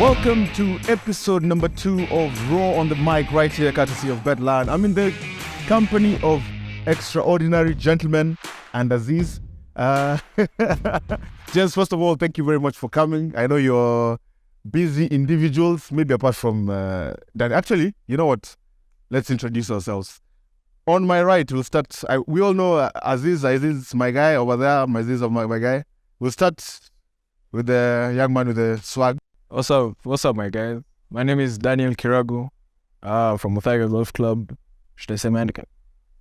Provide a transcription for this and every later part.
Welcome to episode number 2 of Raw on the Mic right here, courtesy of Betlion. I'm in the company of extraordinary gentlemen and Aziz. Just first of all, thank you very much for coming. I know you're busy individuals, maybe apart from that. Actually, you know what? Let's introduce ourselves. On my right, we'll start. We all know Aziz. Aziz is my guy over there. Aziz is my guy. We'll start with the young man with the swag. What's up, my guys? My name is Daniel Kiragu, from Muthaga Golf Club. Should I say Mannequin?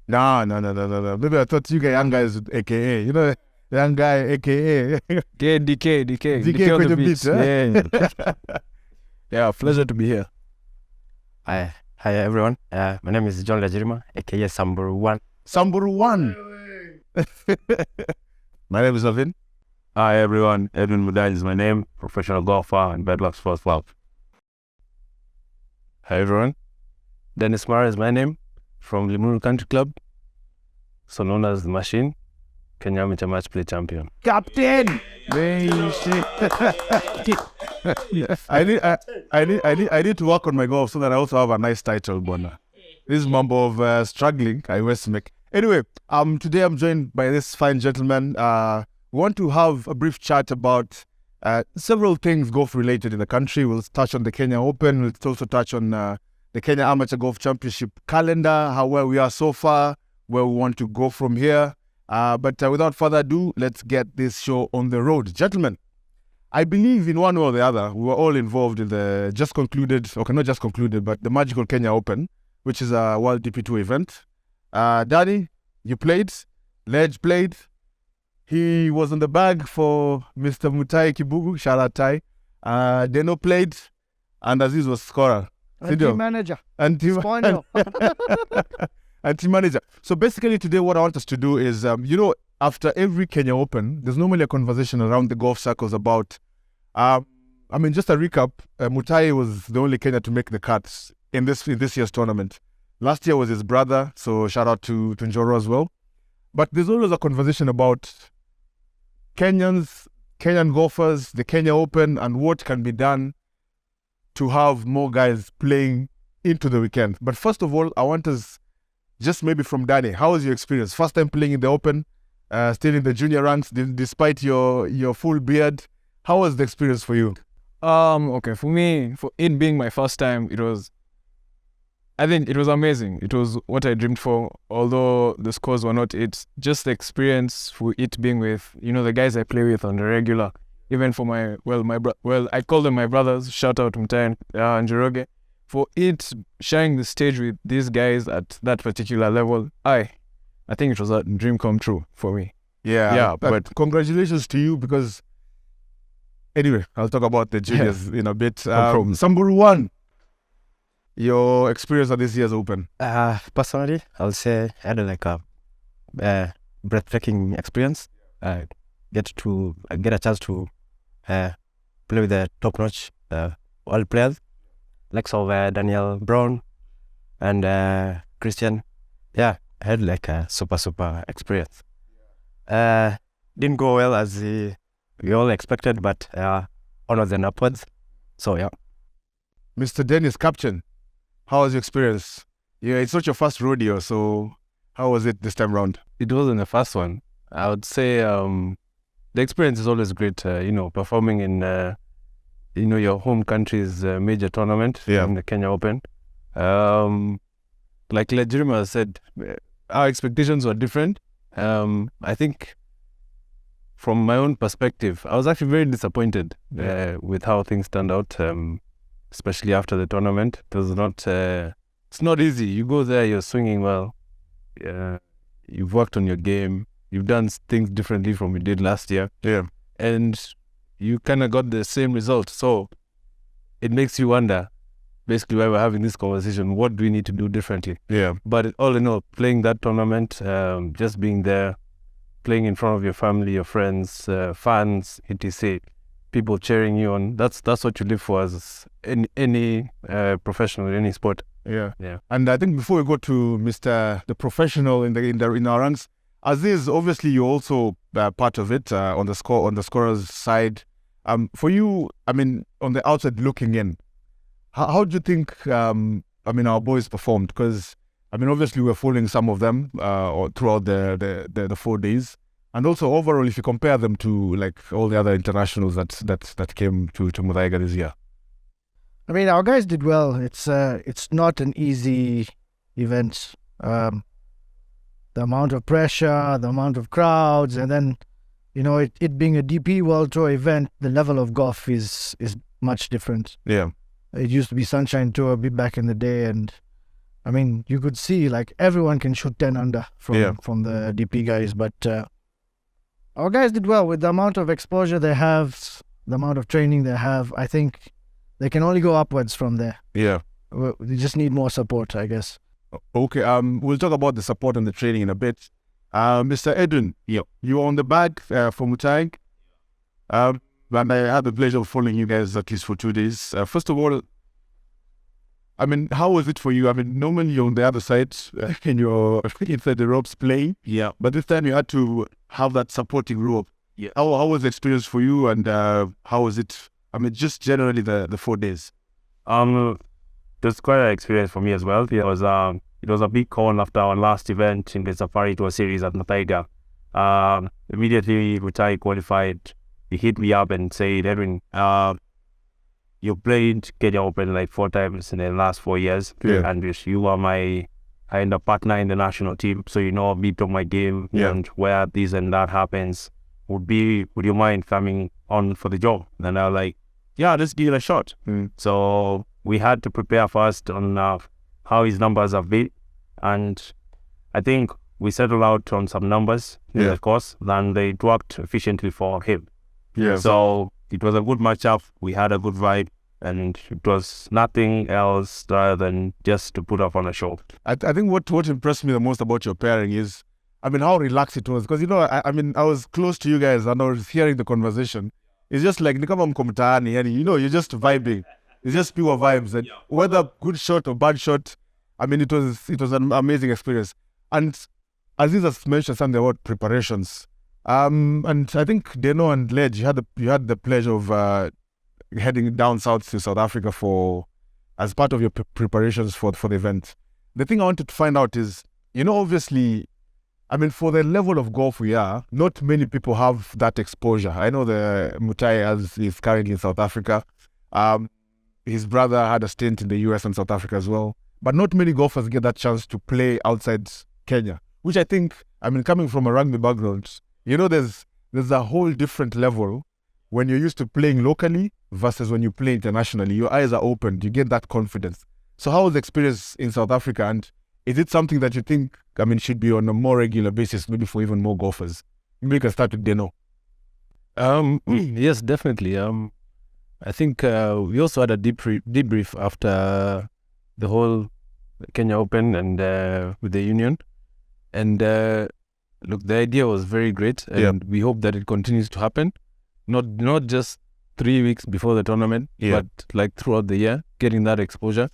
No. Maybe I thought you guys young guys with AKA. You know, young guy AKA. DK DK on the beat, huh? Yeah. Yeah, pleasure to be here. Hi everyone. My name is John Lajirima, aka Samburu One. Samburu One. My name is Alvin. Hi everyone, Edwin Mudai is my name, professional golfer and Bedlock Sports Club. Hi everyone. Dennis Mara is my name, from Limuru Country Club, so known as the Machine, Kenyan amateur match play champion. Captain. I need to work on my golf so that I also have a nice title, Bona. This mambo of struggling, I must make. Anyway, today I'm joined by this fine gentleman. We want to have a brief chat about several things golf related in the country. We'll touch on the Kenya Open. We'll also touch on the Kenya Amateur Golf Championship calendar, where we are so far, where we want to go from here. But without further ado, let's get this show on the road. Gentlemen, I believe in one way or the other, we were all involved in the not just concluded, but the Magical Kenya Open, which is a World DP2 event. Danny, you played. Ledge played. He was on the bag for Mr. Mutai Kibugu, shout out Tai. Deno played, and Aziz was scorer. And team manager. And team manager. So basically today what I want us to do is, after every Kenya Open, there's normally a conversation around the golf circles about, just a recap, Mutai was the only Kenya to make the cuts in this year's tournament. Last year was his brother, so shout out to Njoro as well. But there's always a conversation about Kenyan golfers, the Kenya Open, and what can be done to have more guys playing into the weekend. But first of all, I want us, just maybe from Danny, how was your experience? First time playing in the Open, still in the junior ranks, despite your full beard. How was the experience for you? Okay, for me, for it being my first time, I think it was amazing. It was what I dreamed for, although the scores were not it. Just the experience for it being with, the guys I play with on the regular. Even for I call them my brothers. Shout out to Mutai and Njoroge. For it, sharing the stage with these guys at that particular level, I think it was a dream come true for me. Yeah, but congratulations to you, because anyway, I'll talk about the juniors in a bit. Samburu One, your experience at this year's Open? Personally, I'll say I had a breathtaking experience. Get a chance to play with the top-notch world players, likes of Daniel Brown and Christian. Yeah, I had a super experience. Didn't go well as we all expected, but onwards and upwards. So yeah. Mr. Dennis, captain, how was your experience? Yeah, it's not your first rodeo, so how was it this time round? It wasn't the first one. I would say the experience is always great, performing in, your home country's major tournament, in the Kenya Open. Like Lejirima said, our expectations were different. I think from my own perspective, I was actually very disappointed with how things turned out. Especially after the tournament, it's not easy. You go there, you're swinging well. You've worked on your game. You've done things differently from you did last year. Yeah. And you kind of got the same result. So it makes you wonder, basically, why we're having this conversation. What do we need to do differently? Yeah. But all in all, playing that tournament, just being there, playing in front of your family, your friends, fans, etc., people cheering you on. That's what you live for as any professional in any sport. Yeah. And I think before we go to Mr. the professional in our ranks, Aziz, obviously you're also part of it on the scorer's side. For you, I mean, on the outside looking in, how do you think, our boys performed? Because, I mean, obviously we're following some of them or throughout the 4 days. And also overall, if you compare them to like all the other internationals that came to Muthaiga this year. I mean, our guys did well. It's not an easy event. The amount of pressure, the amount of crowds, and then, it being a DP World Tour event, the level of golf is much different. Yeah. It used to be Sunshine Tour a bit back in the day, and I mean, you could see like everyone can shoot 10 under from the DP guys, but our guys did well with the amount of exposure they have, the amount of training they have. I think they can only go upwards from there. Yeah. We just need more support, I guess. Okay. We'll talk about the support and the training in a bit. Mr. Edwin, you were on the bag for Muthaiga. And I had the pleasure of following you guys at least for 2 days. First of all, I mean, how was it for you? I mean, normally you're on the other side and you're inside the ropes playing. Yeah. But this time you had to have that supporting rope. Yeah. How was the experience for you, and how was it? I mean, just generally the 4 days. It was quite an experience for me as well. It was a big call after our last event in the Safari Tour series at Muthaiga. Immediately Muthaiga qualified. He hit me up and said, Edwin, you played Kenya Open like 4 times in the last 4 years. Yeah. And you are my kind of partner in the national team. So you know a bit of my game and where this and that happens. Would you mind coming on for the job? And I was like, yeah, let's give it a shot. So we had to prepare first on how his numbers have been. And I think we settled out on some numbers in the course, and they worked efficiently for him. Yeah. So it was a good matchup. We had a good vibe, and it was nothing else rather than just to put up on a show. I think what impressed me the most about your pairing is, I mean, how relaxed it was. Because, I was close to you guys and I was hearing the conversation. It's just like, you're just vibing. It's just pure vibes. And whether good shot or bad shot, I mean, it was an amazing experience. And Aziz has mentioned something about preparations. And I think Deno and Ledge, you had the pleasure of heading down south to South Africa as part of your preparations for the event. The thing I wanted to find out is, obviously, I mean, for the level of golf we are, not many people have that exposure. I know the Muthaiga is currently in South Africa. His brother had a stint in the US and South Africa as well. But not many golfers get that chance to play outside Kenya, which I think, I mean, coming from a rugby background, there's a whole different level when you're used to playing locally versus when you play internationally. Your eyes are opened, you get that confidence. So how was the experience in South Africa, and is it something that you think, I mean, should be on a more regular basis, maybe for even more golfers? Maybe you can start with Deno. Yes, definitely. I think we also had a debrief after the whole Kenya Open and with the union. And look, the idea was very great, and we hope that it continues to happen. Not just 3 weeks before the tournament, but like throughout the year, getting that exposure.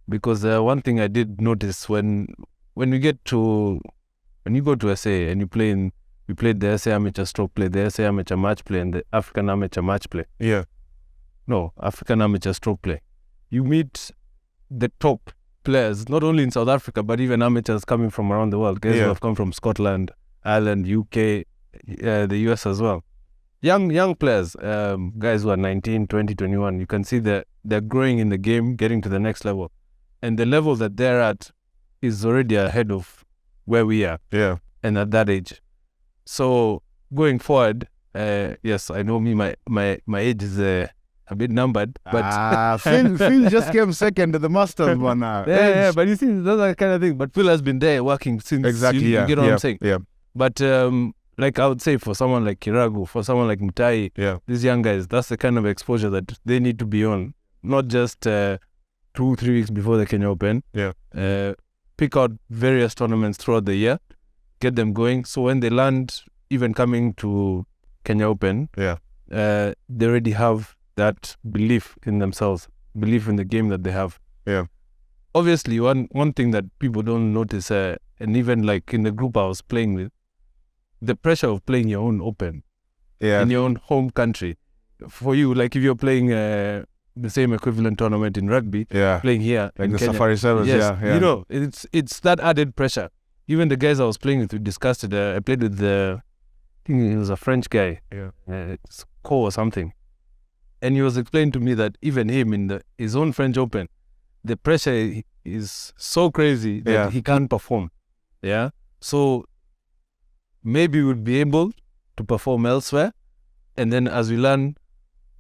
Because one thing I did notice when you go to SA and you played the SA Amateur Stroke Play, the SA Amateur Match Play, and the African Amateur Match Play. Yeah. No, African Amateur Stroke Play. You meet the top players, not only in South Africa, but even amateurs coming from around the world. Guys who have come from Scotland, Ireland, UK, the US as well. Young players, guys who are 19, 20, 21. You can see that they're growing in the game, getting to the next level. And the level that they're at is already ahead of where we are. Yeah. And at that age. So going forward, yes, I know my age is a bit numbered, but Phil just came second to the Masters one. Yeah, but you see, that's that kind of thing. But Phil has been there working since. Exactly. You get what I'm saying? Yeah. But like I would say, for someone like Kiragu, for someone like Muthaiga, these young guys, that's the kind of exposure that they need to be on. Not just 2-3 weeks before the Kenya Open. Yeah. Pick out various tournaments throughout the year, get them going. So when they land, even coming to Kenya Open, they already have that belief in themselves, belief in the game that they have. Yeah. Obviously, one thing that people don't notice, and even like in the group I was playing with, the pressure of playing your own Open in your own home country for you, like if you're playing the same equivalent tournament in rugby, playing here like in the Kenya, Safari Sevens, yes, yeah. you know, it's that added pressure. Even the guys I was playing with, we discussed it. I played with I think he was a French guy, it's Co or something, and he was explaining to me that even him in his own French Open, the pressure is so crazy that he can't perform. Yeah, so maybe we'll be able to perform elsewhere, and then as we learn,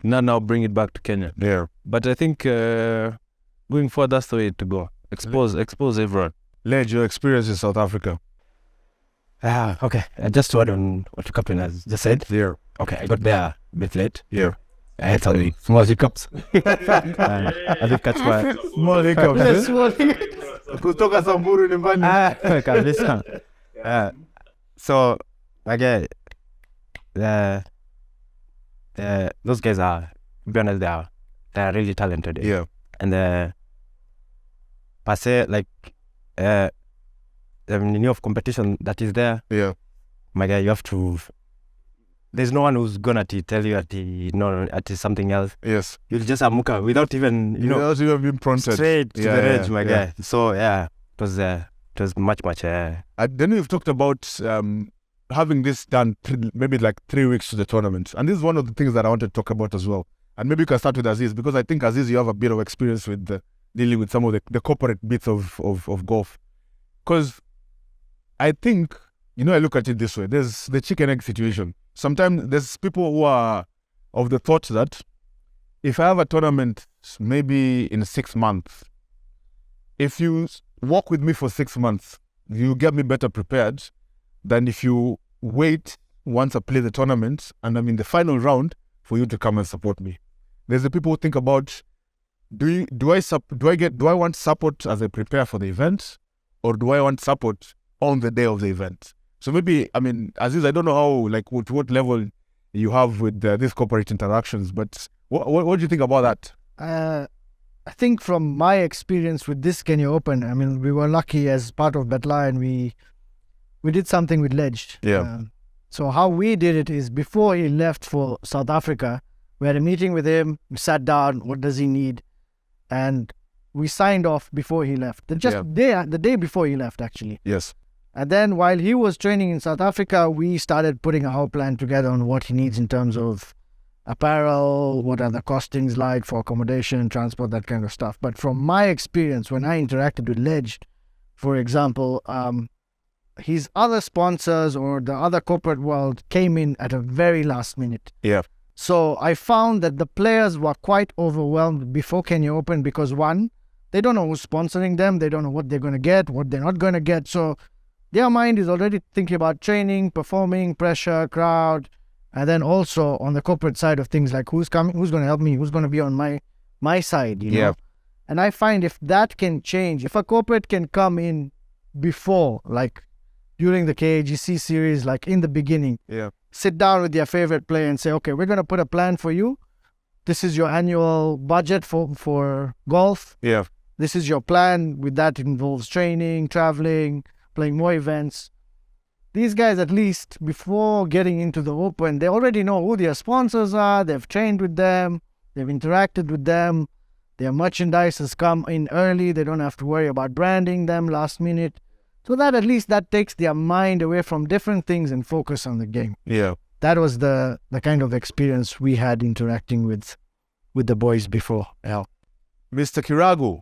now bring it back to Kenya. Yeah. But I think going forward, that's the way to go. Expose everyone. Ledge, your experience in South Africa. Okay. Just to add on what the captain has just said. Yeah. Okay, I got there a bit late. Yeah. I had some small hiccups. I did catch my Small hiccups. Kutoka Samburu nyumbani. kabisa. So again, those guys are, to be honest, they are really talented. Yeah. And per se, like the menu of competition that is there. Yeah. My guy, you have to. There's no one who's gonna tell you at something else. Yes. You'll just amuka without even without even being prompted. Straight to the edge, my yeah. guy. So it was much. Then we've talked about having this done maybe like 3 weeks to the tournament, and this is one of the things that I want to talk about as well. And maybe you can start with Aziz, because I think Aziz, you have a bit of experience with dealing with some of the corporate bits of golf. Because I think, I look at it this way. There's the chicken egg situation. Sometimes there's people who are of the thought that if I have a tournament maybe in 6 months, if you walk with me for 6 months, you get me better prepared than if you wait once I play the tournament and I'm in the final round for you to come and support me. There's the people who think about, do I want support as I prepare for the event, or do I want support on the day of the event? So maybe, Aziz, I don't know how, like, to what level you have with these corporate interactions, but what do you think about that? I think from my experience with this Kenya Open, we were lucky as part of Betlion, we did something with Ledge. Yeah. So how we did it is, before he left for South Africa, we had a meeting with him, we sat down, what does he need? And we signed off before he left. The day before he left, actually. Yes. And then while he was training in South Africa, we started putting our plan together on what he needs in terms of apparel, what are the costings like for accommodation, transport, that kind of stuff. But from my experience, when I interacted with Ledge, for example, his other sponsors or the other corporate world came in at a very last minute. Yeah. So I found that the players were quite overwhelmed before Kenya Open because, one, they don't know who's sponsoring them. They don't know what they're going to get, what they're not going to get. So their mind is already thinking about training, performing, pressure, crowd, and then also on the corporate side of things, like who's coming, who's going to help me, who's going to be on my side, you know? And I find if that can change, if a corporate can come in before, like during the KAGC series, like in the beginning, sit down with their favorite player and say, okay, we're going to put a plan for you. This is your annual budget for golf. Yeah. This is your plan. With that, it involves training, traveling, playing more events. These guys, at least before getting into the Open, they already know who their sponsors are. They've trained with them. They've interacted with them. Their merchandise has come in early. They don't have to worry about branding them last minute. So that at least that takes their mind away from different things and focus on the game. Yeah. That was the kind of experience we had interacting with the boys before. Yeah. Mr. Kiragu.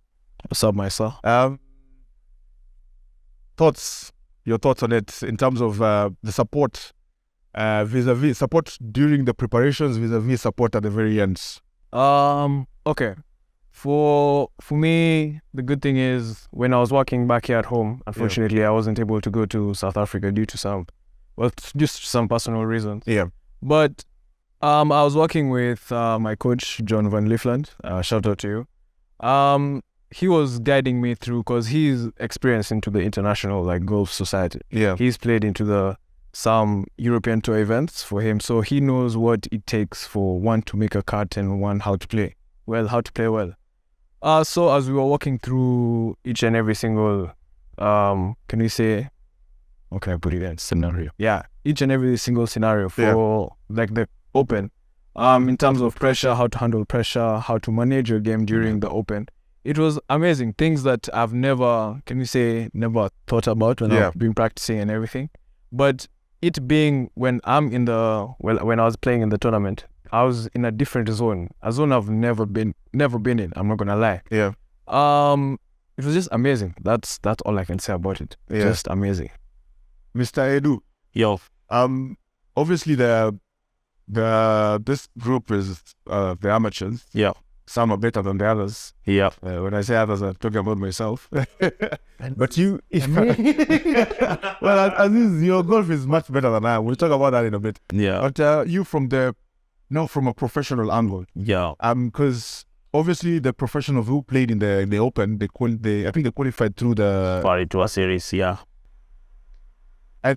What's up, myself? Your thoughts on it in terms of the support, vis-a-vis support during the preparations, vis-a-vis support at the very ends. Okay. For me, the good thing is when I was working back here at home, unfortunately, I wasn't able to go to South Africa due to just some personal reasons. Yeah. But I was working with my coach, John Van Liefland. Shout out to you. He was guiding me through, because he's experienced into the international golf society. Yeah. He's played into some European tour events for him, so he knows what it takes for one to make a cut and one how to play well. So as we were walking through each and every single, can we say, okay, I put it in scenario. Yeah, each and every single scenario for the Open. in terms of pressure, how to handle pressure, how to manage your game during the Open. It was amazing. Things that I've never thought about when I've been practicing and everything. But it being when I was playing in the tournament, I was in a different zone, a zone I've never been in. I'm not gonna lie. Yeah. It was just amazing. That's all I can say about it. Yeah. Just amazing. Mr. Edu. Yo. Obviously this group is the amateurs. Yeah. Some are better than the others. Yeah. When I say others, I'm talking about myself. But you, well, Aziz, your golf is much better than I am. We'll talk about that in a bit. Yeah. But you from a professional angle. Yeah. Because obviously the professionals who played in the Open, I think they qualified through the Far into a series. Yeah. I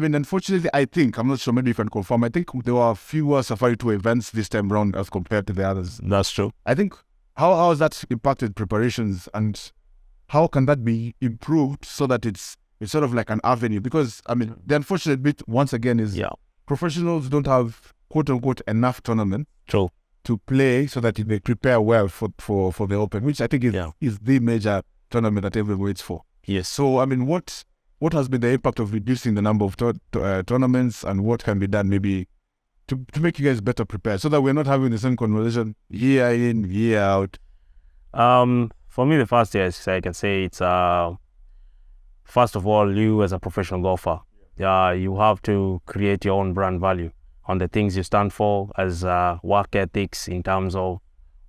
mean, unfortunately, I'm not sure, maybe you can confirm, I think there were fewer Safari Tour events this time round as compared to the others. That's true. I think, how has that impacted preparations, and how can that be improved so that it's sort of like an avenue? Because, I mean, the unfortunate bit, once again, is professionals don't have, quote-unquote, enough tournament True. to play so that they prepare well for the Open, which I think is the major tournament that everyone waits for. Yes. So, I mean, what has been the impact of reducing the number of tournaments, and what can be done maybe to make you guys better prepared so that we're not having the same conversation year in, year out? For me, the first thing I can say it's first of all, you as a professional golfer, you have to create your own brand value on the things you stand for as work ethics in terms of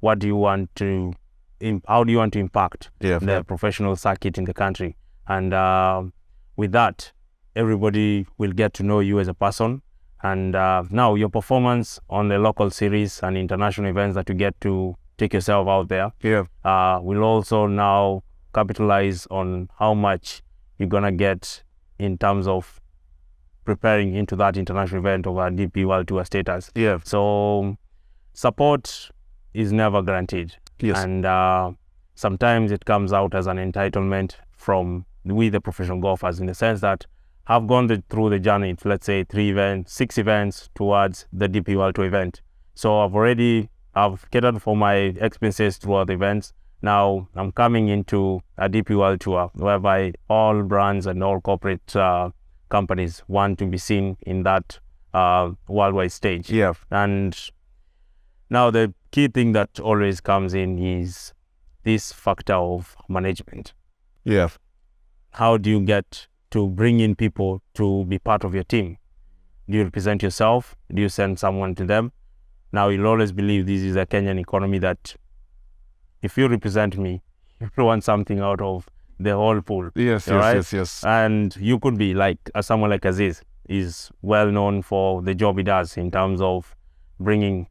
how do you want to impact the professional circuit in the country. And with that, everybody will get to know you as a person. And now your performance on the local series and international events that you get to take yourself out there will also now capitalize on how much you're going to get in terms of preparing into that international event of a DP World Tour status. Yeah. So support is never guaranteed. Yes. And sometimes it comes out as an entitlement from the professional golfers, in the sense that have gone through the journey, let's say 6 events towards the DP World Tour event. So I've catered for my expenses throughout the events. Now I'm coming into a DP World Tour whereby all brands and all corporate companies want to be seen in that worldwide stage. Yeah. And now the key thing that always comes in is this factor of management. Yeah. How do you get to bring in people to be part of your team? Do you represent yourself? Do you send someone to them? Now, you'll always believe this is a Kenyan economy that if you represent me, you want something out of the whole pool. Yes. And you could be like someone like Aziz is well known for the job he does in terms of bringing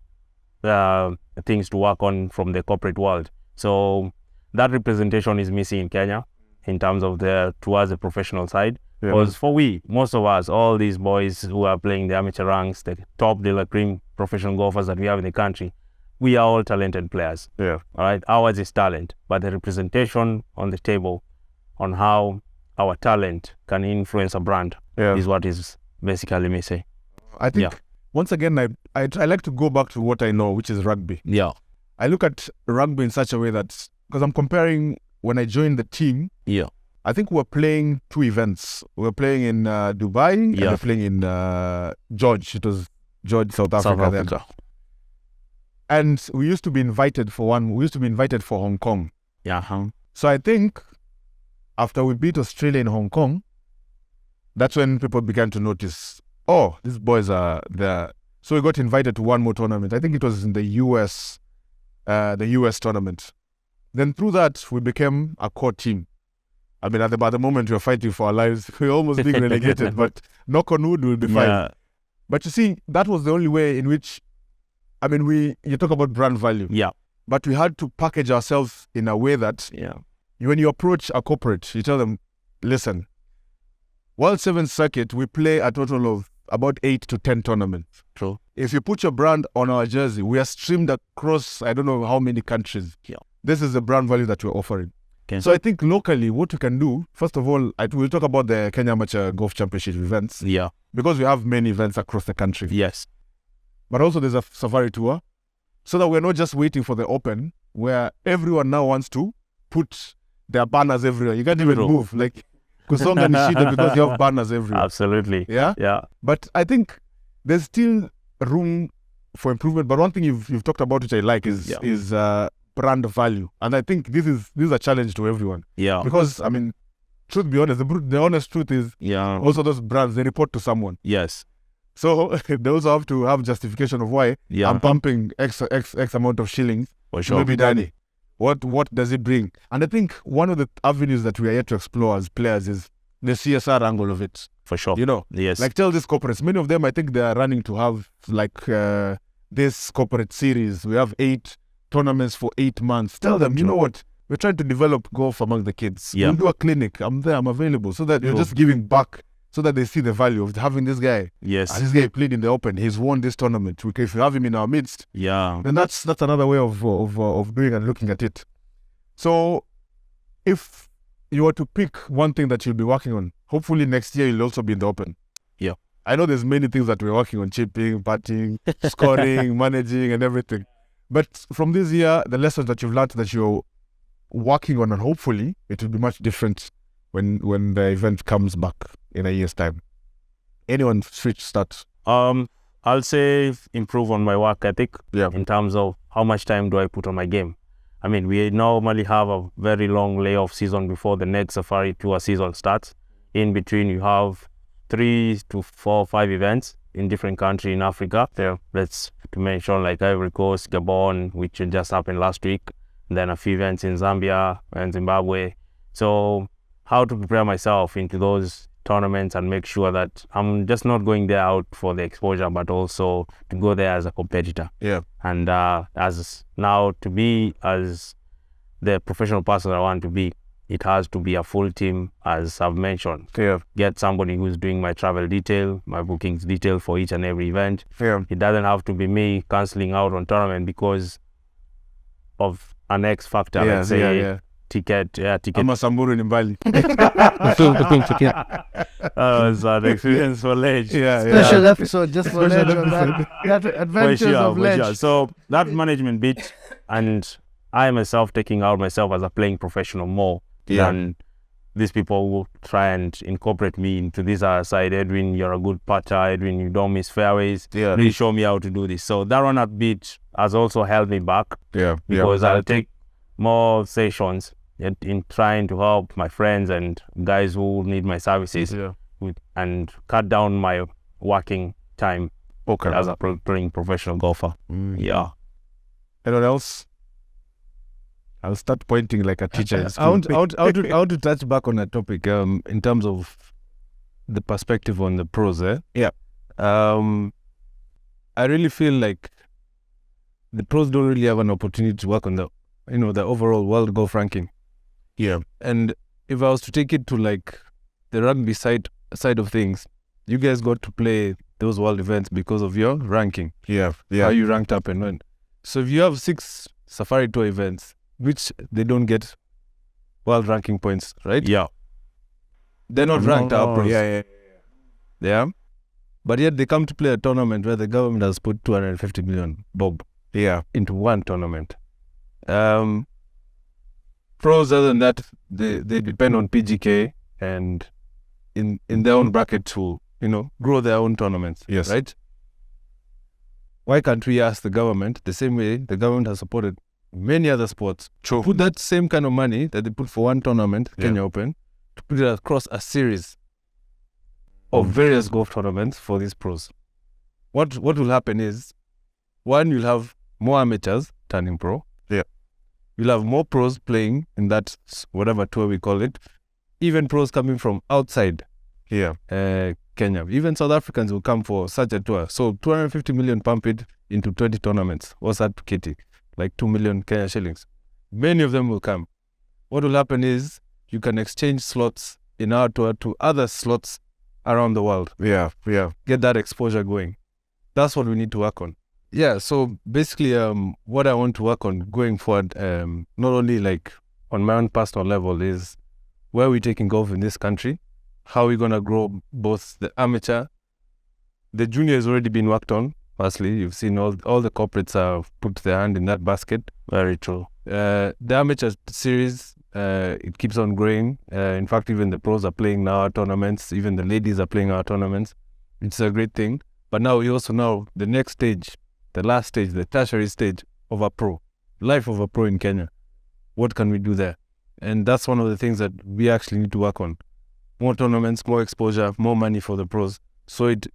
things to work on from the corporate world. So that representation is missing in Kenya in terms of towards the professional side. Because most of us, all these boys who are playing the amateur ranks, the top de la cream professional golfers that we have in the country, we are all talented players. Yeah. All right. Ours is talent, but the representation on the table on how our talent can influence a brand is what is basically missing. I think once again, I like to go back to what I know, which is rugby. Yeah. I look at rugby in such a way that, because I'm comparing when I joined the team, I think we're playing 2 events. We're playing in Dubai and we're playing in George. It was George, South Africa. Then. And we used to be invited for one. We used to be invited for Hong Kong. Yeah. So I think after we beat Australia in Hong Kong, that's when people began to notice, oh, these boys are there. So we got invited to one more tournament. I think it was in the US tournament. Then through that, we became a core team. I mean, at the moment, we're fighting for our lives. We're almost being relegated, but knock on wood, we'll be fine. But you see, that was the only way in which, I mean, you talk about brand value. Yeah. But we had to package ourselves in a way that when you approach a corporate, you tell them, listen, World 7 circuit, we play a total of about 8 to 10 tournaments. True. If you put your brand on our jersey, we are streamed across, I don't know how many countries. Yeah. This is the brand value that we're offering. Okay. So I think locally, what we can do, first of all, we'll talk about the Kenya Amateur Golf Championship events. Yeah. Because we have many events across the country. Yes. but also there's a safari tour, so that we're not just waiting for the Open, where everyone now wants to put their banners everywhere. You can't even move. Like, Kusonga ni shida because you have banners everywhere. Absolutely. Yeah? Yeah. But I think there's still room for improvement. But one thing you've talked about, which I like, is brand value. And I think this is a challenge to everyone. Yeah. Because, I mean, truth be honest, the honest truth is also those brands, they report to someone. Yes. So they also have to have justification of why I'm pumping X amount of shillings. For sure. Maybe Danny. What does it bring? And I think one of the avenues that we are yet to explore as players is the CSR angle of it. For sure. You know? Yes. Like, tell these corporates, many of them, I think they are running to have like this corporate series. We have 8 tournaments for 8 months. Tell them, you know what? We're trying to develop golf among the kids. Yeah. We'll do a clinic. I'm there. I'm available. So that you're just giving back, so that they see the value of having this guy. Yes. And this guy played in the Open. He's won this tournament. If you have him in our midst, then that's another way of doing and looking at it. So, if you were to pick one thing that you'll be working on, hopefully next year you'll also be in the Open. Yeah. I know there's many things that we're working on: chipping, putting, scoring, managing, and everything. But from this year, the lessons that you've learned that you're working on, and hopefully it will be much different when the event comes back in a year's time. Anyone start? I'll say improve on my work ethic. Yeah. In terms of how much time do I put on my game. I mean, we normally have a very long layoff season before the next safari tour season starts. In between, you have 3 to 4, 5 events in different countries in Africa. Yeah. Let's to mention like Ivory Coast, Gabon, which just happened last week. And then a few events in Zambia and Zimbabwe. So how to prepare myself into those tournaments and make sure that I'm just not going there out for the exposure, but also to go there as a competitor. Yeah. And as now to be as the professional person I want to be, it has to be a full team, as I've mentioned. Yeah. Get somebody who's doing my travel detail, my bookings detail for each and every event. Yeah. It doesn't have to be me cancelling out on tournament because of an X factor. Let's say ticket. I'm a Samburu in Bali. It's an experience for Ledge. Special episode just for Ledge on that adventures of Ledge. Sure. So that management bit, and I myself taking out myself as a playing professional more than these people will try and incorporate me into this other side. Edwin, you're a good putter. Edwin, you don't miss fairways. Really show me how to do this. So that run up bit has also held me back. Because I'll take more sessions in trying to help my friends and guys who need my services and cut down my working time as a playing professional golfer. Yeah. Anyone else? I'll start pointing like a teacher. I want to touch back on that topic in terms of the perspective on the pros. I really feel like the pros don't really have an opportunity to work on the overall world golf ranking. Yeah. And if I was to take it to like the rugby side of things, you guys got to play those world events because of your ranking. How you ranked up and when. So if you have 6 safari tour events, which they don't get world ranking points, right? Yeah. They're not ranked up pros. Yeah. But yet they come to play a tournament where the government has put 250 million bob into one tournament. Pros, other than that, they depend on PGK and in their own bracket to grow their own tournaments. Yes. Right? Why can't we ask the government the same way the government has supported many other sports? Put that same kind of money that they put for one tournament, Kenya Open, to put it across a series of various golf tournaments for these pros. What will happen is, one, you'll have more amateurs turning pro. You'll have more pros playing in that whatever tour we call it. Even pros coming from outside Kenya. Even South Africans will come for such a tour. So 250 million pump it into 20 tournaments. What's that, Kitty? Like 2 million Kenya shillings. Many of them will come. What will happen is you can exchange slots in our tour to other slots around the world. Get that exposure going. That's what we need to work on. Yeah, so basically what I want to work on going forward, not only like on my own personal level, is where we're taking golf in this country, how we're going to grow both the amateur, the junior has already been worked on, Firstly, you've seen all the corporates have put their hand in that basket. Very true. The amateur series, it keeps on growing. In fact, even the pros are playing now our tournaments. Even the ladies are playing our tournaments. It's a great thing. But now we also know the next stage, the last stage, the tertiary stage of a pro, life of a pro in Kenya. What can we do there? And that's one of the things that we actually need to work on. More tournaments, more exposure, more money for the pros. So it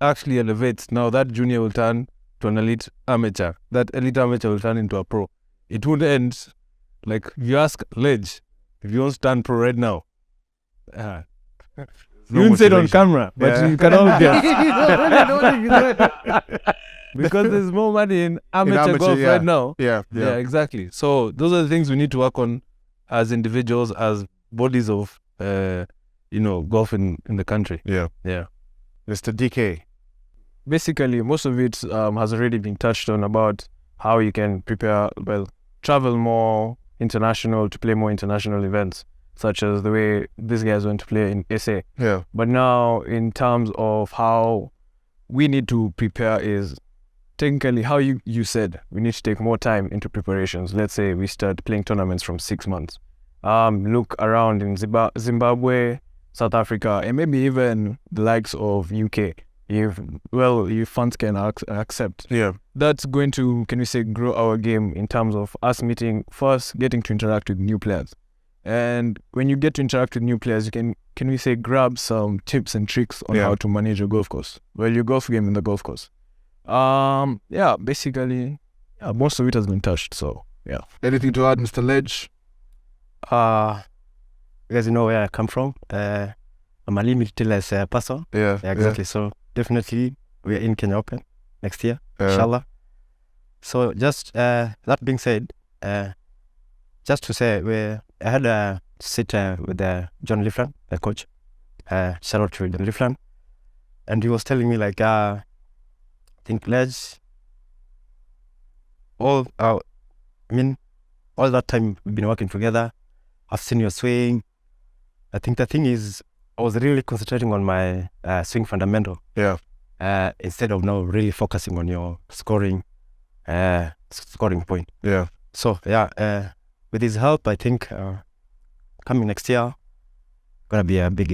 actually elevates. Now that junior will turn to an elite amateur. That elite amateur will turn into a pro. It would end, like, if you ask Ledge, if you want to turn pro right now, you won't say it on camera, but you can all guess. Because there's more money in amateur golf right now. Yeah, exactly. So those are the things we need to work on as individuals, as bodies of, golf in the country. Yeah. Mr. DK. Basically, most of it has already been touched on about how you can prepare, travel more international to play more international events, such as the way these guys went to play in SA. Yeah. But now, in terms of how we need to prepare is technically how you said we need to take more time into preparations. Let's say we start playing tournaments from 6 months. Look around in Zimbabwe, South Africa, and maybe even the likes of UK. If funds can accept. Yeah. That's going to, can we say, grow our game in terms of us getting to interact with new players. And when you get to interact with new players, you can we say, grab some tips and tricks on how to manage your golf course. Your golf game in the golf course. Basically, most of it has been touched, so, yeah. Anything to add, Mr. Ledge? You guys know where I come from. I'm a limitless person. Yeah, exactly. So definitely we are in Kenya Open next year, inshallah. So just that being said, just to say, I had a sit with John Liflan, the coach. Shout out to John Liflan, and he was telling me like, I think Ledge, all that time we've been working together. I've seen your swing. I think the thing is, I was really concentrating on my swing fundamental. Yeah. Instead of now really focusing on your scoring point. Yeah. So with his help, I think coming next year, gonna be a big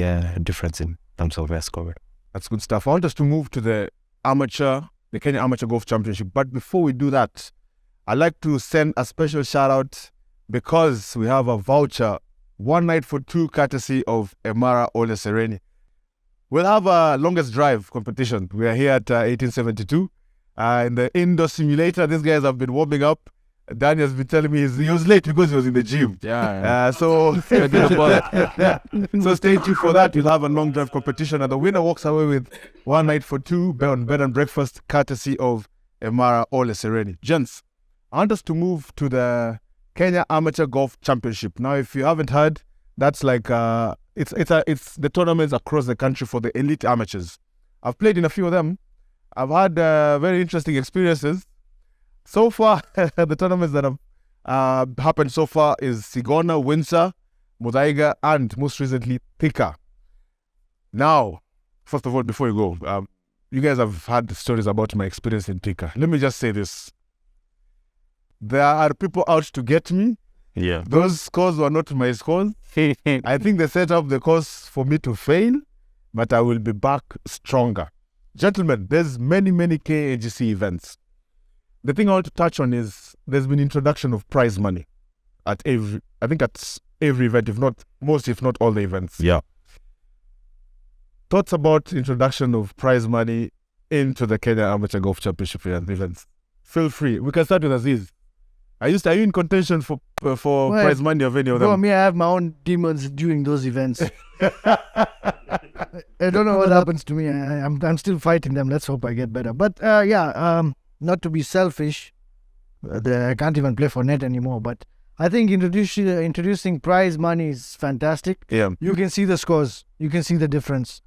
difference in terms of scoring. That's good stuff. I want us to move to the Kenya Amateur Golf Championship. But before we do that, I'd like to send a special shout out because we have a voucher, 1 night for 2, courtesy of Emara Ole Sereni. We'll have a longest drive competition. We are here at 1872. In the indoor simulator, these guys have been warming up. Danny has been telling me he was late because he was in the gym. So stay tuned for that. We'll have a long drive competition, and the winner walks away with 1 night for 2 bed and breakfast, courtesy of Emara Ole Sereni. Gents, I want us to move to the Kenya Amateur Golf Championship. Now, if you haven't heard, that's like it's the tournaments across the country for the elite amateurs. I've played in a few of them. I've had very interesting experiences. So far, the tournaments that have happened so far is Sigona, Windsor, Muthaiga, and most recently Thika. Now, first of all, before you go, you guys have had stories about my experience in Thika. Let me just say this. There are people out to get me. Yeah. Those scores were not my scores. I think they set up the course for me to fail, but I will be back stronger. Gentlemen, there's many KAGC events. The thing I want to touch on is there's been introduction of prize money at every event, if not most, if not all the events. Yeah. Thoughts about introduction of prize money into the Kenya Amateur Golf Championship events? Feel free. We can start with Aziz. Are you in contention for prize money of any of them? Bro, me, I have my own demons during those events. I don't know what happens to me. I'm still fighting them. Let's hope I get better. But not to be selfish, I can't even play for net anymore. But I think introducing prize money is fantastic. Yeah. You can see the scores. You can see the difference.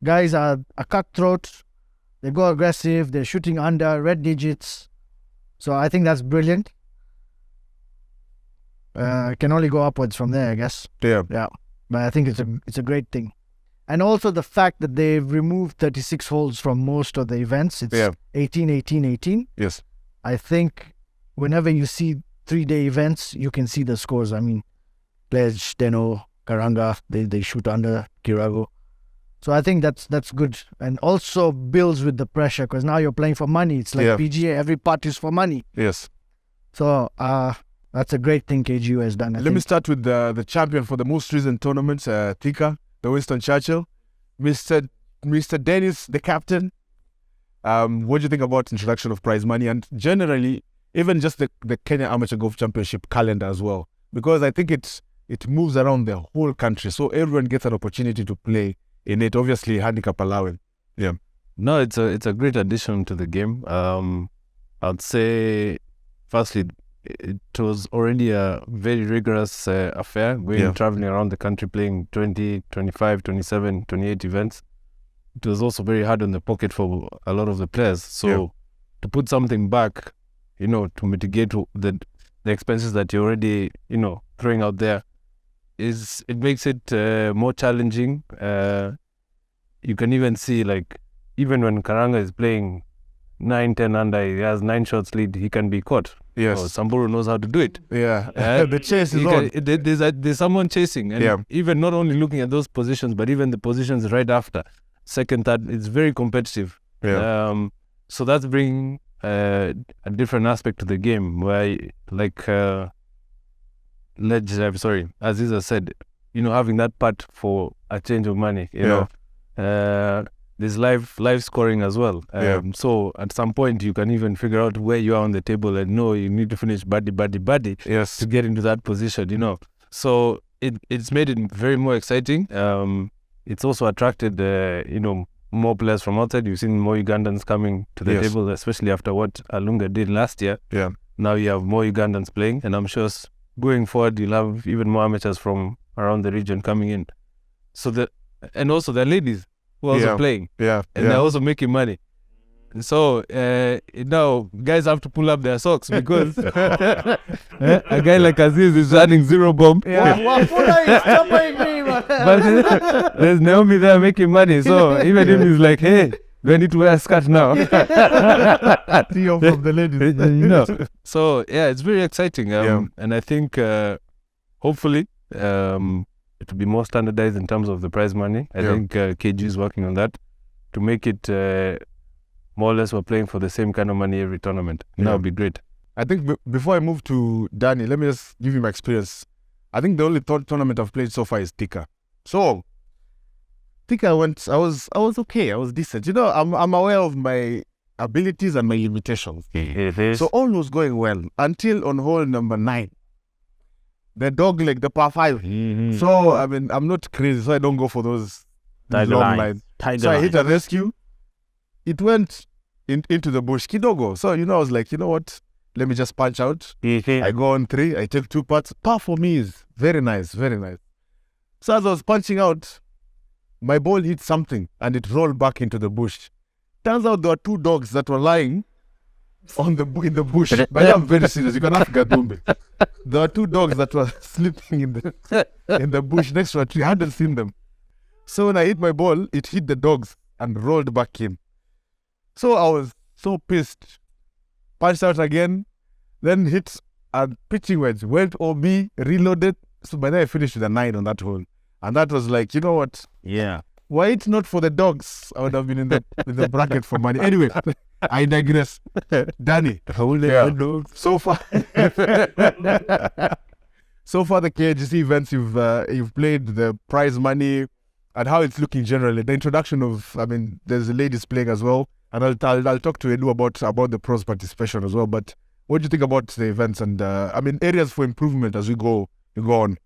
Guys are a cutthroat. They go aggressive. They're shooting under red digits. So I think that's brilliant. Can only go upwards from there, I guess. Yeah. But I think it's a great thing. And also the fact that they've removed 36 holes from most of the events. It's 18, 18, 18. Yes. I think whenever you see 3-day events, you can see the scores. I mean, players Steno, Karanga, they shoot under Kirago. So I think that's good. And also builds with the pressure because now you're playing for money. It's like PGA, every part is for money. Yes. So that's a great thing KGU has done. Let me start with the champion for the most recent tournaments, Thika, the Winston Churchill. Mr. Dennis, the captain. What do you think about introduction of prize money and generally even just the Kenya Amateur Golf Championship calendar as well? Because I think it moves around the whole country, so everyone gets an opportunity to play in it. Obviously, handicap allowing. Yeah. No, it's a great addition to the game. I'd say, firstly, it was already a very rigorous affair, traveling around the country playing 20, 25, 27, 28 events. It was also very hard on the pocket for a lot of the players. So to put something back, to mitigate the expenses that you're already, throwing out there, it makes it more challenging. You can even see, like, even when Karanga is playing 9, 10 under, he has 9 shots lead, he can be caught. Yes. Samburu knows how to do it. Yeah. The chase is on. There's someone chasing. And even not only looking at those positions, but even the positions right after. Second, third, it's very competitive. Yeah. So that's bringing a different aspect to the game where, like, Aziza said, having that part for a change of money, there's live scoring as well. So at some point you can even figure out where you are on the table and know you need to finish buddy to get into that position, So it's made it very more exciting. It's also attracted, more players from outside. You've seen more Ugandans coming to the table, especially after what Alunga did last year. Yeah. Now you have more Ugandans playing, and I'm sure going forward you'll have even more amateurs from around the region coming in. And also the ladies who are also playing. Yeah. And they're also making money. So now guys have to pull up their socks because a guy like Aziz is earning 0 bomb. But there's Naomi there making money. So even if he's like, hey, do I need to wear a skirt now? Theo from the ladies. So it's very exciting. And I think hopefully it will be more standardized in terms of the prize money. I think KG is working on that to make it more or less we're playing for the same kind of money every tournament. And that would be great. I think before I move to Danny, let me just give you my experience. I think the only tournament I've played so far is Thika. So Thika I was okay. I was decent. I'm aware of my abilities and my limitations. So all was going well until on hole number 9. The dog leg, the par 5. Mm-hmm. So I mean, I'm not crazy, so I don't go for those long lines. So I hit a rescue. It went into the bush, kidogo. So, I was like, you know what? Let me just punch out. I go on 3. I take 2 putts. Par for me is very nice, very nice. So as I was punching out, my ball hit something and it rolled back into the bush. Turns out there were 2 dogs that were lying in the bush. But I'm very serious. You can ask Gadumbe. There were 2 dogs that were sleeping in the bush next to a tree. I hadn't seen them. So when I hit my ball, it hit the dogs and rolled back in. So I was so pissed. Punched out again, then hit a pitching wedge. Went OB, reloaded. So by then I finished with a 9 on that hole. And that was like, you know what? Yeah. Were it not for the dogs, I would have been in the bracket for money. Anyway, I digress. Danny. So far. So far the KAGC events you've played, the prize money and how it's looking generally. The introduction of, there's ladies playing as well. And I'll talk to Edu about the pros participation as well. But what do you think about the events and areas for improvement as we go on?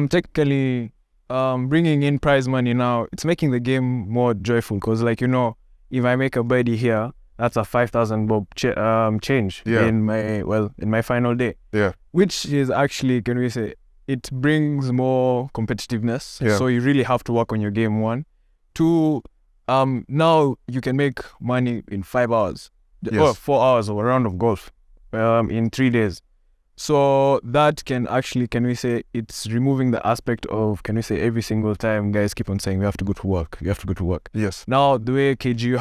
Technically, bringing in prize money now, it's making the game more joyful because, if I make a birdie here, that's a 5,000 bob change in my final day. Yeah, which is actually, can we say, it brings more competitiveness. Yeah. So you really have to work on your game. 1, 2. Now you can make money in 5 hours or 4 hours of a round of golf in 3 days. So that can we say it's removing the aspect of, can we say, every single time guys keep on saying we have to go to work. Yes. Now the way KG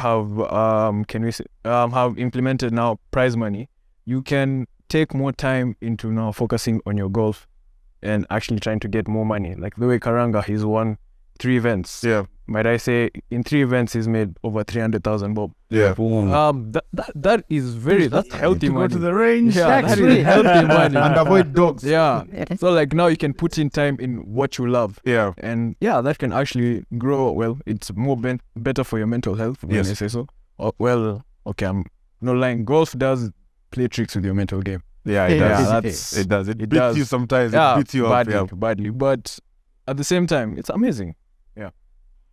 have implemented now prize money, you can take more time into now focusing on your golf and actually trying to get more money. Like the way Karanga, he's won 3 events. Yeah. Might I say, in 3 events he's made over 300,000 bob. Yeah. That is that's healthy To money. go to the range, Yeah, tax that free. is healthy money. And avoid dogs. Yeah. So like now you can put in time in what you love. Yeah. And yeah, that can actually grow well. It's more better for your mental health when Yes. I say so. Well, okay, I'm not lying. Golf does play tricks with your mental game. Yeah, it Yeah, does. It does. It it beats does. you sometimes. Yeah, It beats you up. Yeah. badly. But at the same time, it's amazing.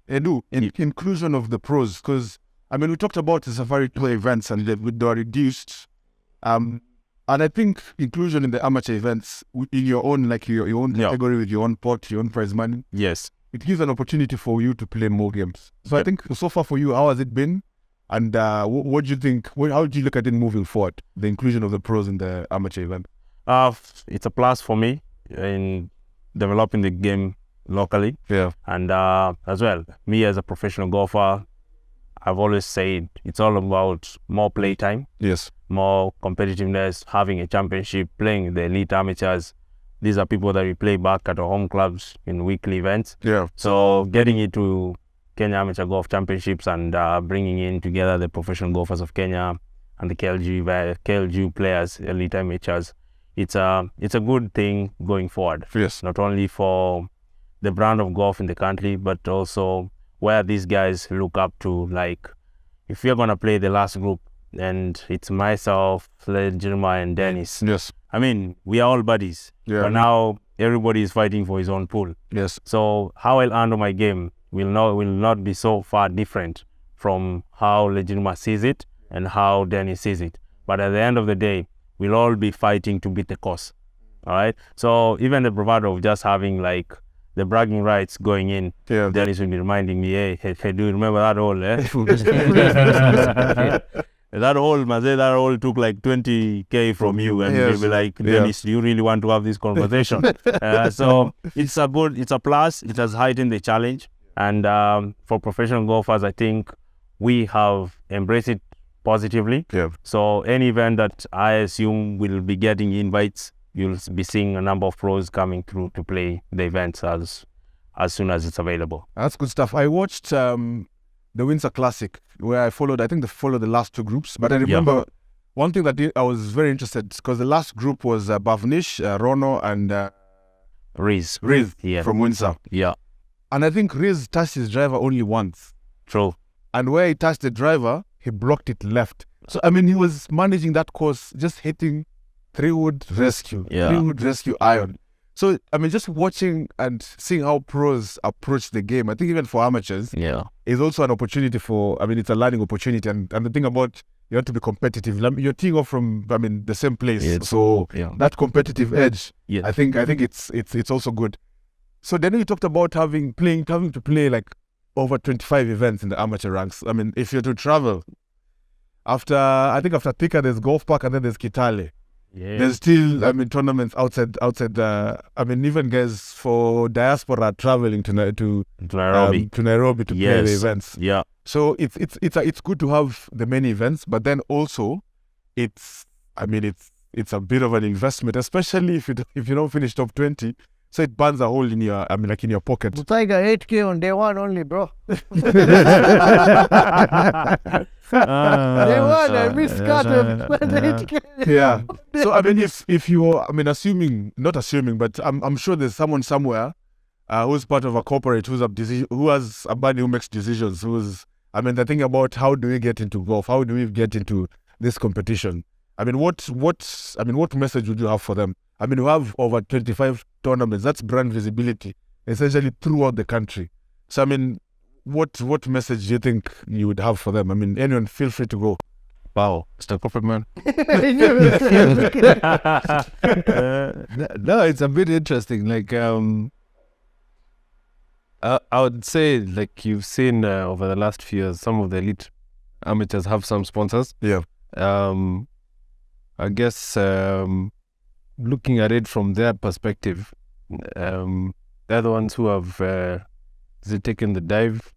Edu, inclusion of the pros, because I mean we talked about the Safari Tour events and they are reduced, and I think inclusion in the amateur events in your own your own category with your own pot, your own prize money. Yes. It gives an opportunity for you to play more games. So I think so far for you, how has it been? And what do you think? How do you look at it moving forward? The inclusion of the pros in the amateur event. It's a plus for me in developing the game locally. Yeah. And as well, me as a professional golfer, I've always said it's all about more play time, Yes. more competitiveness, having a championship, playing the elite amateurs. These are people that we play back at our home clubs in weekly events. Yeah. So getting into Kenya Amateur Golf Championships and bringing in together the professional golfers of Kenya and the KLG players, elite amateurs, it's a good thing going forward. Yes. Not only for the brand of golf in the country, but also where these guys look up to. Like, if we're gonna play the last group, and it's myself, Jeremiah, and Dennis. Yes. I mean, we are all buddies. Yeah. But now everybody is fighting for his own pool. Yes. So how I'll handle my game will not be so far different from how Legitima sees it and how Dennis sees it. But at the end of the day, we'll all be fighting to beat the course. All right. So even the bravado of just having like the bragging rights going in, Yeah. Dennis will be reminding me, hey, do you remember that hole? That hole took like 20K from you, and Yes. they'll be like, Dennis, do you really want to have this conversation? So it's a plus. It has heightened the challenge, and for professional golfers, I think we have embraced it positively. Yeah. So any event that I assume will be getting invites, you'll be seeing a number of pros coming through to play the events as soon as it's available. That's good stuff. I watched the Windsor Classic where I followed the last 2 groups. But I remember one thing that I was very interested because the last group was Bavnish, Rono, and Riz. Yeah. from Windsor. Yeah. And I think Riz touched his driver only once. True. And where he touched the driver, he blocked it left. So, I mean, he was managing that course, just hitting 3-wood rescue, Yeah. 3-wood rescue iron. So, I mean, just watching and seeing how pros approach the game, I think even for amateurs, Yeah. is also an opportunity it's a learning opportunity. And the thing about you have to be competitive. You're teeing off from, the same place. Yeah, So that competitive edge, Yeah. I think it's also good. So then you talked about having to play like over 25 events in the amateur ranks. I mean, if you're to travel, after Thika, there's Golf Park and then there's Kitale. Yeah. There's still, tournaments outside. Even guys for diaspora traveling to Nairobi. to Nairobi to play the Yes. events. Yeah. So it's good to have the many events, but then also it's a bit of an investment, especially if you don't finish top 20. So it burns a hole in your in your pocket. Tiger 8K on day 1 only, bro. Day 1, I missed cut and spent 8K. Yeah. So if you're not assuming, but I'm sure there's someone somewhere who's part of a corporate who has a buddy who makes decisions. They're thinking about how do we get into golf? How do we get into this competition? What message would you have for them? You have over 25 tournaments. That's brand visibility, essentially throughout the country. So what message do you think you would have for them? Anyone, feel free to go. Wow, Mr. Corporate Man. No, it's a bit interesting. Like, I would say, like you've seen over the last few years, some of the elite amateurs have some sponsors. Yeah. I guess looking at it from their perspective, they're the ones who have taken the dive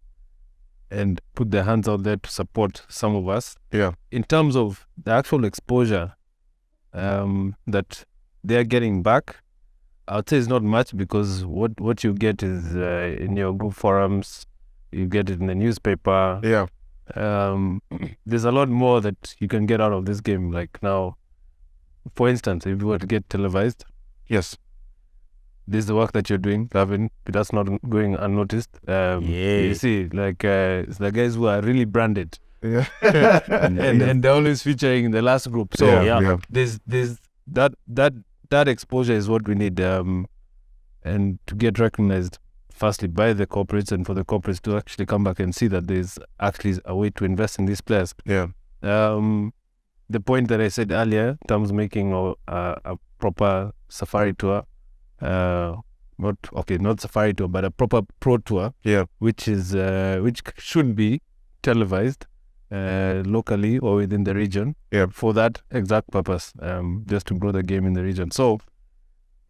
and put their hands out there to support some of us. Yeah. In terms of the actual exposure that they're getting back, I would say it's not much, because what you get is in your group forums, you get it in the newspaper. Yeah. There's a lot more that you can get out of this game. Like now, for instance, if you were to get televised, Yes. this is the work that you're doing, Gavin. That's not going unnoticed. You see, like it's the guys who are really branded, Yeah. and they're always featuring in the last group. So yeah. there's that exposure is what we need, and to get recognized firstly by the corporates, and for the corporates to actually come back and see that there's actually a way to invest in these players. Yeah. The point that I said earlier, in terms of making a proper safari tour, not safari tour, but a proper pro tour, Yeah. which should be televised locally or within the region, Yeah. for that exact purpose, just to grow the game in the region. So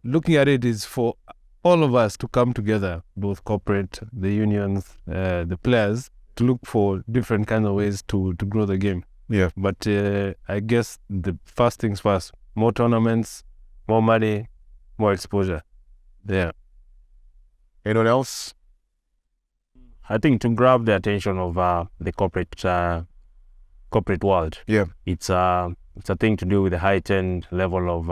looking at it is for all of us to come together, both corporate, the unions, the players, to look for different kinds of ways to grow the game. Yeah. But I guess the first things first, more tournaments, more money, more exposure. Yeah. Anyone else? I think to grab the attention of the corporate world, Yeah. it's a thing to do with the heightened level of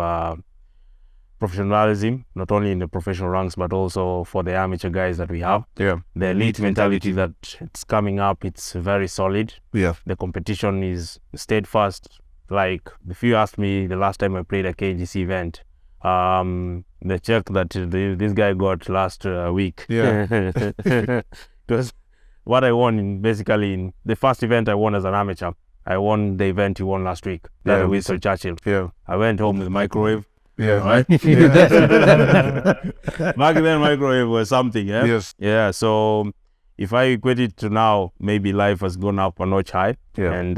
professionalism, not only in the professional ranks, but also for the amateur guys that we have. Yeah. The elite mentality that it's coming up, it's very solid. Yeah. The competition is steadfast. Like, if you asked me the last time I played a KAGC event, the check that this guy got last week, Yeah. it was what I won basically in the first event I won as an amateur. I won the event he won last week. That with Sir Churchill. Yeah. I went home with a microwave. Yeah. Right? Back then, microwave was something. Yeah. Yes. Yeah. So if I equate it to now, maybe life has gone up a notch high, Yeah. and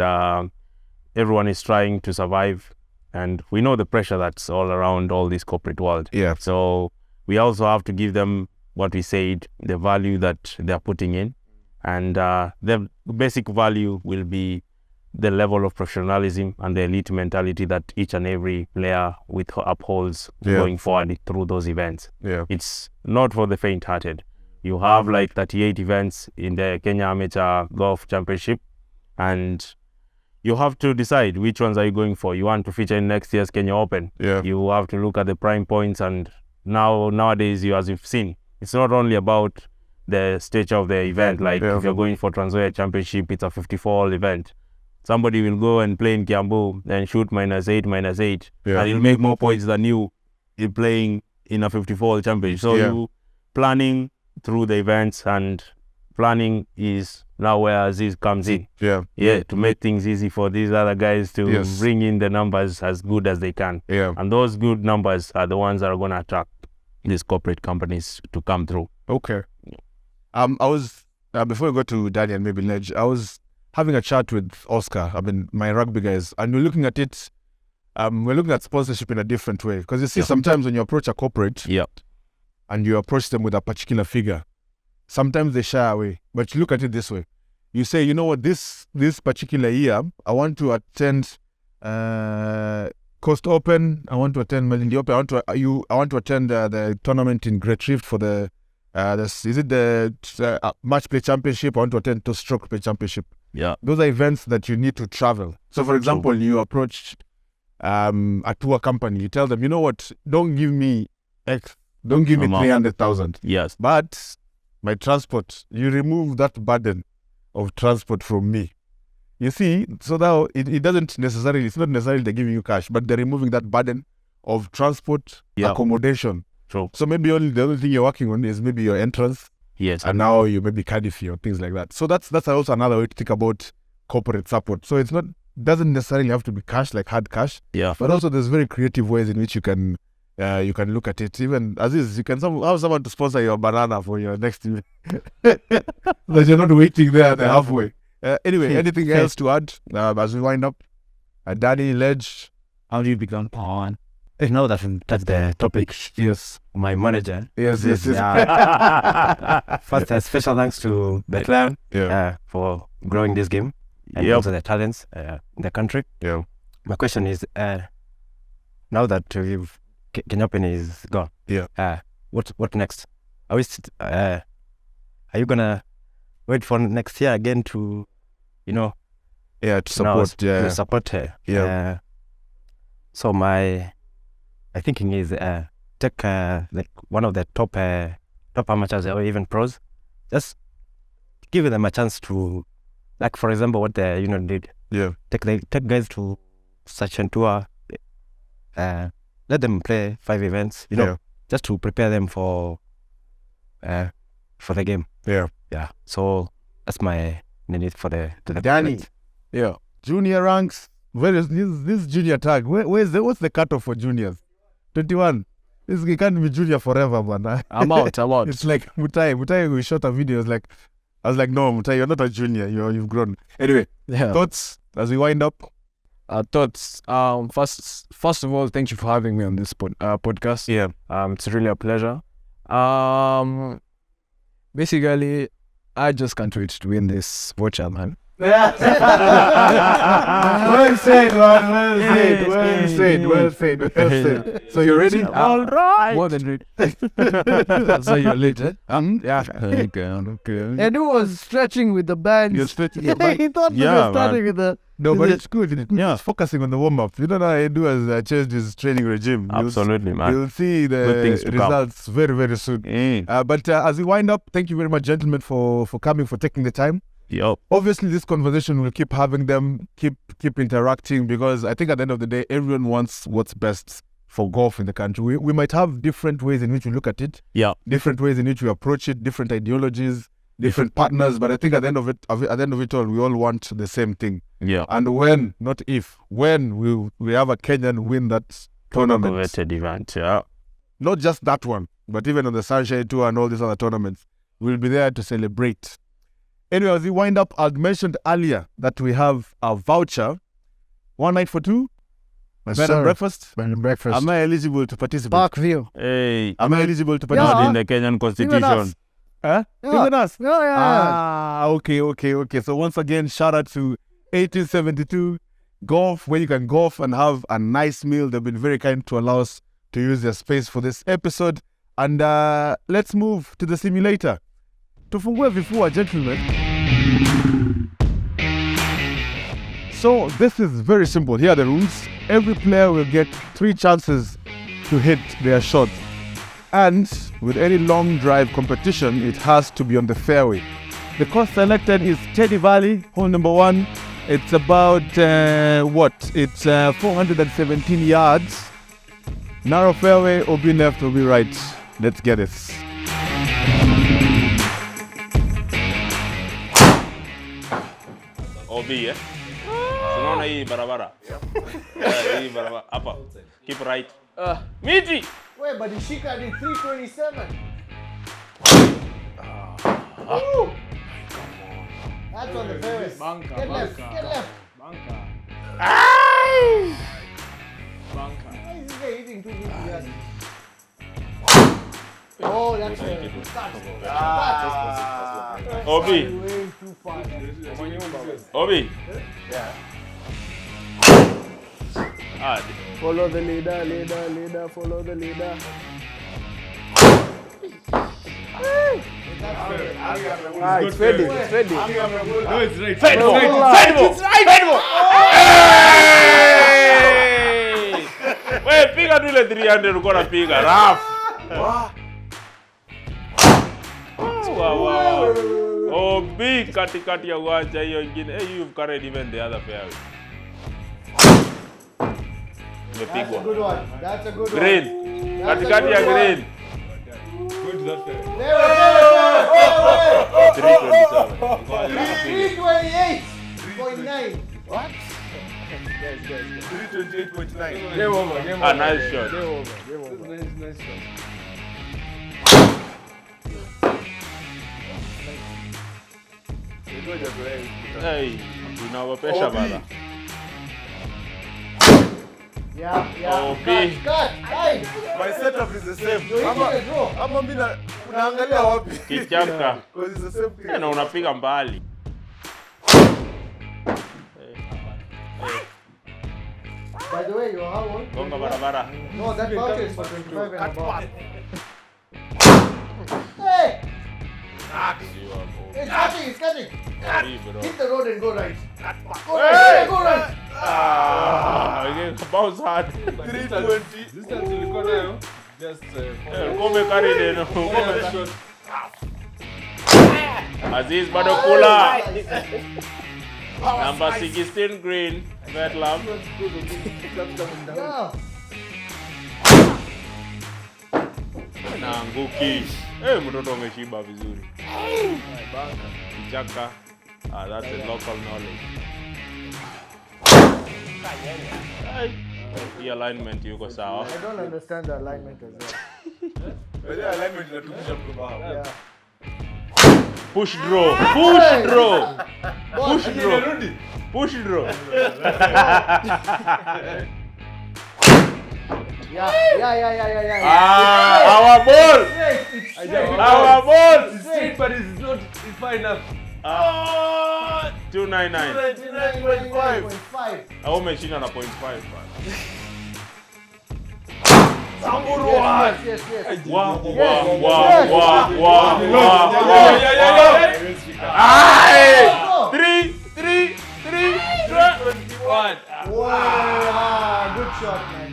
everyone is trying to survive, and we know the pressure that's all around all this corporate world. Yeah. So we also have to give them what we said, the value that they're putting in, and the basic value will be the level of professionalism and the elite mentality that each and every player upholds going forward through those events. Yeah. It's not for the faint-hearted. You have like 38 events in the Kenya Amateur Golf Championship, and you have to decide which ones are you going for. You want to feature in next year's Kenya Open. Yeah. You have to look at the prime points, and nowadays, as you've seen, it's not only about the stage of the event. Like if you're going for Trans Nzoia Championship, it's a 54-hole event. Somebody will go and play in Kiambu and shoot -8, Yeah. and he'll make more points than you in playing in a 54-hole championship. So you planning through the events, and planning is now where Aziz comes in. Yeah. Yeah, to make things easy for these other guys to Yes. bring in the numbers as good as they can. Yeah. And those good numbers are the ones that are going to attract these corporate companies to come through. Okay. I was before we go to Danny and maybe Ledge, I was having a chat with Oscar. I mean, my rugby guys, and we're looking at it. We're looking at sponsorship in a different way, because you see, sometimes when you approach a corporate, and you approach them with a particular figure, sometimes they shy away. But you look at it this way: you say, you know what, this particular year, I want to attend Coast Open. I want to attend Melindi Open. I want to attend the tournament in Great Rift for the match play championship. I want to attend to stroke play championship. Yeah. Those are events that you need to travel. So for example, you approach a tour company, you tell them, you know what, don't give me 300,000. Yes. But my transport, you remove that burden of transport from me. You see, so now it doesn't necessarily, it's not necessarily they're giving you cash, but they're removing that burden of transport, accommodation. True. So maybe the only thing you're working on is maybe your entrance. Yes. And now you maybe Cardiff or things like that. So that's also another way to think about corporate support. So it's not, doesn't necessarily have to be cash, like hard cash. Yeah. But also there's very creative ways in which you can look at it. Even Aziz, you can have someone to sponsor your banana for your next event. That you're not waiting there at the halfway. Anyway, anything else to add as we wind up? Danny, Ledge. How do you become pawn? Now that we touched the topic, Yes. my manager. Yes. Yes. Yeah. First, special thanks to Betlion Yeah. for growing this game and Yep. also the talents in the country. Yeah. My question is, now that Kenyan is gone, what next? Are you gonna wait for next year again to, To now support. to support her? Yeah. So my thinking is take like one of the top amateurs or even pros, just give them a chance to, like for example what the union did. Yeah. Take guys to such and tour. Let them play 5 events. Just to prepare them for the game. Yeah. Yeah. So that's my need for the Danny. Yeah. Junior ranks. Where is this junior tag? What's the cutoff for juniors? 21. This guy can't be junior forever, man. I'm out. It's like Mutai, we shot a video. I was like, no, Mutai, you're not a junior. You've grown. Anyway, Yeah. thoughts as we wind up? Thoughts. First of all, thank you for having me on this podcast. Yeah. It's really a pleasure. Basically, I just can't wait to win this voucher, man. Well said, man. Well said. So you're ready? All right. More than ready. So you're late, eh? Yeah. Okay. And who was stretching with the band? You're stretching He thought we were starting with the. No, but it's good. It's focusing on the warm-up. You know what I do as I change this training regime. Absolutely, man. You'll see the Good things to come. results very, very soon. But as we wind up, thank you very much, gentlemen, for coming, for taking the time. Yup. Obviously, this conversation will keep having them, keep interacting, because I think at the end of the day, everyone wants what's best for golf in the country. We might have different ways in which we look at it, different ways in which we approach it, different ideologies, different partners. But I think at the end of it all, we all want the same thing. Yeah. And when, not if, when we have a Kenyan win that tournament, Coveted event, yeah. not just that one, but even on the Sunshine Tour and all these other tournaments, we'll be there to celebrate. Anyway, as we wind up, I mentioned earlier that we have a voucher, 1 night for 2, bed and breakfast. Bed and breakfast. Am I eligible to participate? Park View. Hey, Am I eligible to Yeah. participate? in the Kenyan Constitution. Huh? Yeah. Even us? Yeah. Okay. So once again, shout out to 1872 Golf, where you can golf and have a nice meal. They've been very kind to allow us to use their space for this episode. And let's move to the simulator. Tufungue vifua, gentlemen. So this is very simple. Here are the rules. Every player will get 3 chances to hit their shot. And with any long drive competition, it has to be on the fairway. The course selected is Teddy Valley, hole number 1. It's about, It's 417 yards. Narrow fairway, OB left, OB right. Let's get it. OB, eh? Unaona hii barabara? Hii barabara hapa. Keep right. Miti. Wait, but the Shika did 327. That's on the fairway. Get left. Bunker. Why is this guy hitting 250 yards? Oh, that's it. OB. Way too far. OB. Yeah. Follow the leader, follow the leader. It's ready. No, it's right. Fedmo. Wewe piga tu ile 300 uko na piga rough. Wow. OB katikati ya uwanja hiyo ingine. Hey, you've carried even the other fairway. That's a good one. That's a good Green. one. Katikati ya green. There we go. 328.9. What? 328.9. Game over. Nice shot. Game over. Nice shot. Hey, tunawapesha bana. Oh, B. My setup is the same. Ama mimi unaangalia wapi? Kichaka. Because it's the same thing. Na unapiga mbali. By the way, you're how old? Gonga barabara. No, that voucher is for 25 and above. Hey! It's cutting. Hit the road and go right. Go right. Bounce hard. 320. Come carry it. Aziz bado kula. Number 16 green. Betlion. Yeah. Naanguki. Mtoto umeshiba vizuri. Kichaka. That's a local knowledge. The alignment yuko sawa. I don't understand the alignment as well. The alignment inatukisha mtu. Yeah. Push draw. Push draw. Push draw. Push draw. Yeah. Our ball. Our ball. It's straight, but it's not far enough. 299. 99.5. Au umeshinda na 0.5. Yes. Wow. Three. Wow, good shot, man.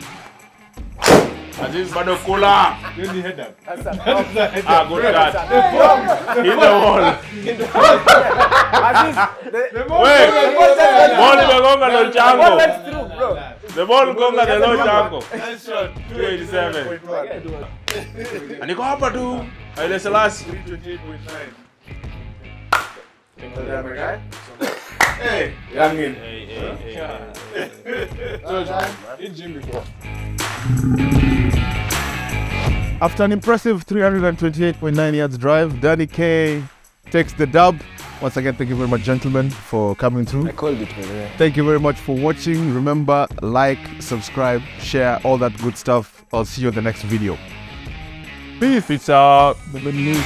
Aziz bado kula. Good header. Good catch. In the wall. Wait. Ball imegonga ndo chango. The ball gonga the low chango. 287. Aniko hapa tu. Haile Selassie. 328.9. Hey, youngin. After an impressive 328.9 yards drive, Danny K takes the dub. Once again, thank you very much, gentlemen, for coming through. I called it, man. Thank you very much for watching. Remember, like, subscribe, share, all that good stuff. I'll see you in the next video. Peace. Peace out. The good news.